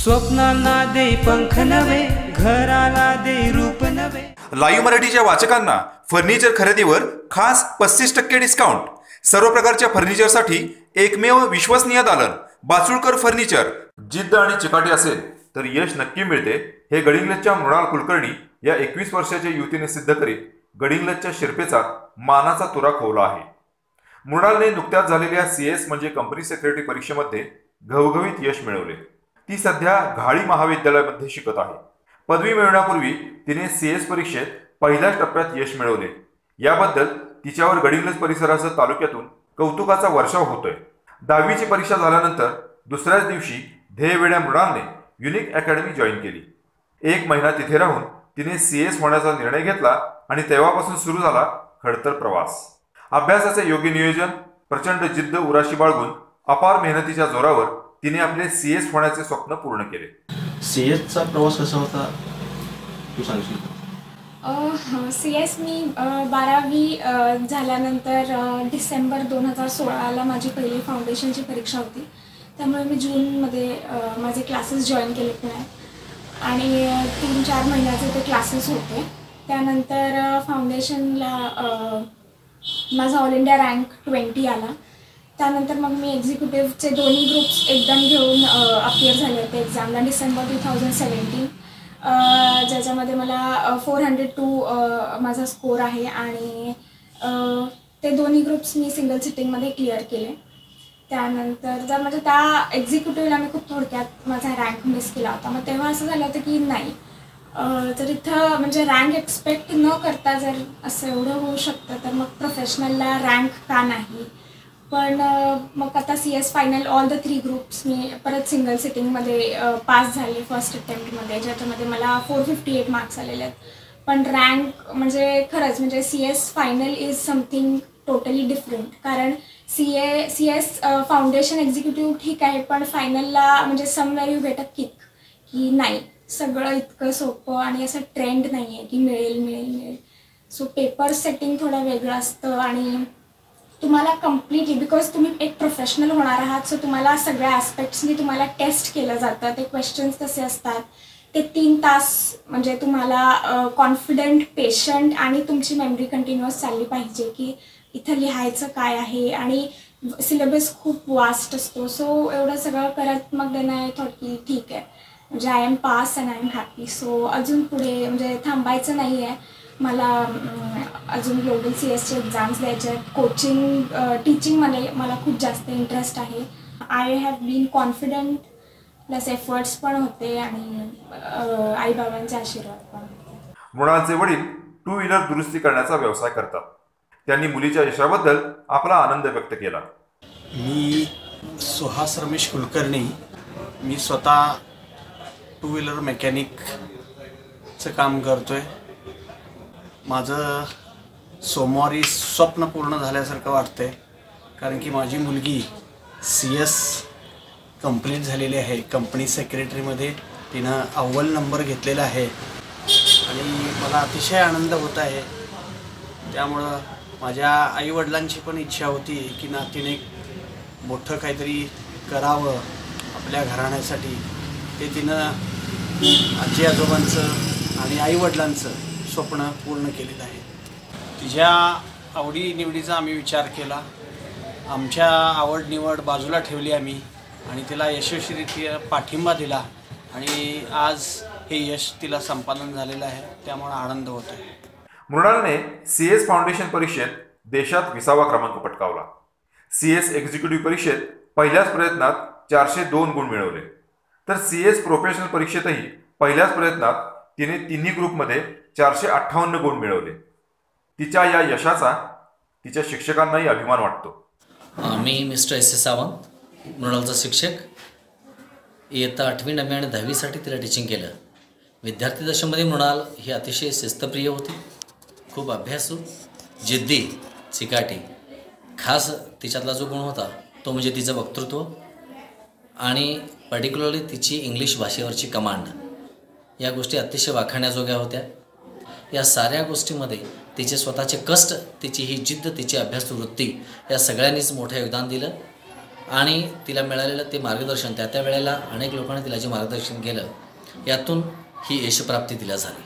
स्वप्नांना दे पंख नवे, घराला दे रूप नवे। लाईव्ह मराठीच्या वाचकांना फर्निचर खरेदीवर खास 35% डिस्काउंट। सर्व प्रकारच्या फर्निचरसाठी एकमेव विश्वसनीय दालन बाचुळकर फर्निचर। जिद्द आणि चिकाटी असेल तर यश नक्की मिळते, हे गडिंग्लजच्या मृणाल कुलकर्णी या 21 वर्षाच्या युवतीने सिद्ध करीत गडिंग्लजच्या शिरपेचात मानाचा तुरा खोवला आहे। मृणालने नुकत्याच झालेल्या CS म्हणजे कंपनी सेक्रेटरी परीक्षेमध्ये घवघवीत यश मिळवले। ती सध्या घाळी महाविद्यालयामध्ये शिकत आहे। पदवी मिळवण्यापूर्वी तिने CS परीक्षेत पहिल्याच टप्प्यात यश मिळवले। याबद्दल तिच्यावर गडिंग्लज परिसरासह तालुक्यातून कौतुकाचा वर्षाव होतोय। 10वीची परीक्षा झाल्यानंतर दुसऱ्याच दिवशी ध्येयवेड्या मृणालने युनिक अकॅडमी जॉईन केली। 1 महिना तिथे राहून तिने CS होण्याचा निर्णय घेतला आणि तेव्हापासून सुरू झाला खडतर प्रवास। अभ्यासाचे योग्य नियोजन, प्रचंड जिद्द उराशी बाळगून अपार मेहनतीच्या जोरावर तिने आपले CS होण्याचे स्वप्न पूर्ण केले। CSचा प्रवास कसा होता तू सांगशील? CS मी 12वी झाल्यानंतर डिसेंबर 2016ला माझी पहिली फाउंडेशनची परीक्षा होती। त्यामुळे मी जूनमध्ये माझे क्लासेस जॉईन केले पुण्यात आणि 3-4 महिन्याचे ते क्लासेस होते। त्यानंतर फाउंडेशनला माझा ऑल इंडिया रँक 20 आला। त्यानंतर मग मी एक्झिक्युटिव्हचे दोन्ही ग्रुप्स एकदम घेऊन अपियर झाले होते एक्झामला डिसेंबर 2017, ज्याच्यामध्ये मला 402 माझा स्कोर आहे आणि ते दोन्ही ग्रुप्स मी सिंगल सिटिंगमध्ये क्लिअर केले। त्यानंतर जर म्हणजे त्या एक्झिक्युटिव्हला मी खूप थोडक्यात माझा रँक मिस केला होता। मग तेव्हा असं झालं होतं की नाही, जर इथं म्हणजे रँक एक्सपेक्ट न करता जर असं एवढं होऊ शकतं तर मग प्रोफेशनलला रँक का नाही। पण मग आता CS final all the 3 groups मी परत सिंगल सिटिंगमध्ये पास झाले फर्स्ट अटेम्प्टमध्ये, ज्याच्यामध्ये मला 458 मार्क्स आलेले आहेत। पण रँक म्हणजे खरंच म्हणजे CS final is something totally different. कारण CS फाउंडेशन एक्झिक्युटिव्ह ठीक आहे, पण फायनलला म्हणजे somewhere you get a kick की नाही सगळं इतकं सोपं आणि असं ट्रेंड नाही आहे की मिळेल। सो पेपर सेटिंग थोडं वेगळं असतं आणि तुम्हाला कम्प्लिटली बिकॉज तुम्ही एक प्रोफेशनल होणार आहात, सो तुम्हाला सगळ्या ॲस्पेक्ट्सनी तुम्हाला टेस्ट केलं जातं। ते क्वेश्चन्स कसे असतात ते 3 तास म्हणजे तुम्हाला कॉन्फिडंट, पेशंट आणि तुमची मेमरी कंटिन्युअस चालली पाहिजे की इथं लिहायचं काय आहे आणि सिलेबस खूप वास्ट असतो। सो एवढं सगळं करत मग देणं आय थॉट की ठीक आहे म्हणजे I am pass and I am happy. So अजून पुढे म्हणजे थांबायचं नाही आहे मला, अजून ग्लोबल CSचे एक्झाम्स द्यायचे आहेत। कोचिंग टीचिंगमध्ये मला खूप जास्त इंटरेस्ट आहे। I have been confident plus efforts पण होते आणि आईबाबांचे आशीर्वाद पण होते। मृणालचे वडील 2 व्हीलर दुरुस्ती करण्याचा व्यवसाय करतात। त्यांनी मुलीच्या यशाबद्दल आपला आनंद व्यक्त केला। मी सुहास रमेश कुलकर्णी, मी स्वतः 2 व्हीलर मेकॅनिकचं काम करतोय। माझं सोमवारी स्वप्न पूर्ण झाल्यासारखं वाटतंय, कारण की माझी मुलगी CS कंप्लीट झालेली आहे। कंपनी सेक्रेटरीमध्ये तिनं अव्वल नंबर घेतलेला आहे आणि मला अतिशय आनंद होत आहे। त्यामुळं माझ्या आईवडिलांची पण इच्छा होती की नातीने एक मोठं काहीतरी करावं आपल्या घराण्यासाठी। ते तिनं आजी आजोबांचं आणि आईवडिलांचं स्वप्न पूर्ण केलेलं आहे। तिच्या आवडीनिवडीचा आम्ही विचार केला, आमच्या आवड निवड बाजूला ठेवली आम्ही आणि तिला यशस्वीरित्या पाठिंबा दिला आणि आज हे यश तिला संपादन झालेलं आहे, त्यामुळे आनंद होतो आहे। मृणालने CS फाउंडेशन परीक्षेत देशात 20वा क्रमांक पटकावला। CS एक्झिक्युटिव्ह परीक्षेत पहिल्याच प्रयत्नात 402 गुण मिळवले, तर CS प्रोफेशनल परीक्षेतही पहिल्याच प्रयत्नात तिने तिन्ही ग्रुपमध्ये 458 गुण मिळवले। तिच्या या यशाचा तिच्या शिक्षकांनाही अभिमान वाटतो। मी मिस्टर SS सावंत, मृणालचा शिक्षक। इयत्ता 8वी, 9वी आणि 10वीसाठी तिला टीचिंग केलं। विद्यार्थी दशेमध्ये मृणाल ही अतिशय शिस्तप्रिय होती, खूप अभ्यासू, जिद्दी, चिकाटी। खास तिच्यातला जो गुण होता तो म्हणजे तिचं वक्तृत्व आणि पर्टिक्युलरली तिची इंग्लिश भाषेवरची कमांड। या गोष्टी अतिशय वाखाणण्याजोग्या होत्या। या साऱ्या गोष्टींमध्ये तिचे स्वतःचे कष्ट, तिची ही जिद्द, तिची अभ्यासू वृत्ती या सगळ्यांनीच मोठं योगदान दिलं। आणि तिला मिळालेलं ते मार्गदर्शन त्या वेळेला अनेक लोकांनी तिला जे मार्गदर्शन केलं, यातून ही यशप्राप्ती तिला झाली.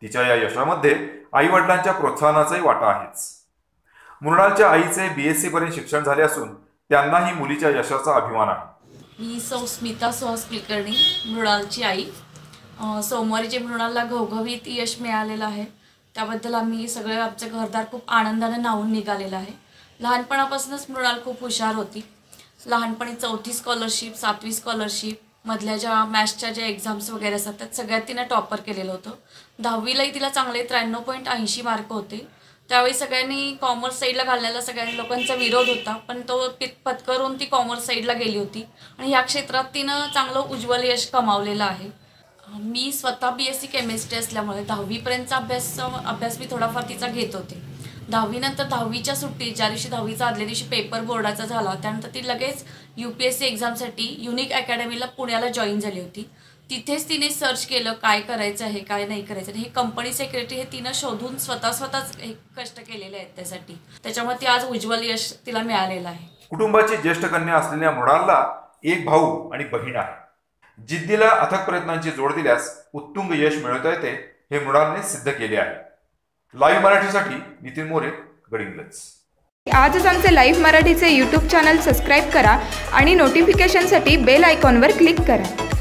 तिच्या या यशामध्ये आई वडिलांच्या प्रोत्साहनाचाही वाटा आहेच. मृणालच्या आईचे BSc पर्यंत शिक्षण झाले असून त्यांनाही मुलीच्या यशाचा अभिमान आहे. मी सौ स्मिता सुहास कुलकर्णी, मृणालची आई. सोमवारी जे मृणालला घवघवीत यश मिळालेलं आहे त्याबद्दल आम्ही सगळे आमचे घरदार खूप आनंदाने न्हावून निघालेलं आहे. लहानपणापासूनच मृणाल खूप हुशार होती. लहानपणी 4थी स्कॉलरशिप, 7वी स्कॉलरशिप, मधल्या ज्या मॅथ्सच्या ज्या एक्झाम्स वगैरे असतात त्यात सगळ्यात तिनं टॉपर केलेलं होतं. 10वीलाही तिला चांगले 93.80 मार्क होते. त्यावेळी सगळ्यांनी कॉमर्स साईडला घालण्याला सगळ्या लोकांचा विरोध होता, पण तो पत्करून ती कॉमर्स साईडला गेली होती आणि ह्या क्षेत्रात तिनं चांगलं उज्ज्वल यश कमावलेलं आहे. मी स्वतः BSc केमिस्ट्री असल्यामुळे 10वीपर्यंतचा अभ्यास मी थोडाफार तिचा घेत होते. 10वीनंतर 10वीच्या सुट्टीत, ज्या दिवशी 10वीचा आदल्या दिवशी पेपर बोर्डाचा झाला, त्यानंतर ती लगेच UPSC एक्झामसाठी युनिक अकॅडमीला पुण्याला जॉईन झाली होती. तिथेच तिने सर्च केलं काय करायचं आहे, काय नाही करायचं. हे कंपनी सेक्रेटरी हे तिनं शोधून स्वतःच हे कष्ट केलेले आहेत त्यासाठी. त्याच्यामुळे ती आज उज्ज्वल यश तिला मिळालेलं आहे. कुटुंबाची ज्येष्ठ कन्या असलेल्या मृणालला एक भाऊ आणि बहीण आहे. जिद्दीला अथक प्रयत्नांची जोड दिल्यास उत्तुंग यश मिळवता येते हे मृणालने सिद्ध केले आहे. लाईव्ह मराठीसाठी नितीन मोरे, गडिंग्लज. आजच आमचे लाईव्ह मराठीचे YouTube चॅनल सबस्क्राईब करा आणि नोटिफिकेशनसाठी बेल आयकॉनवर क्लिक करा.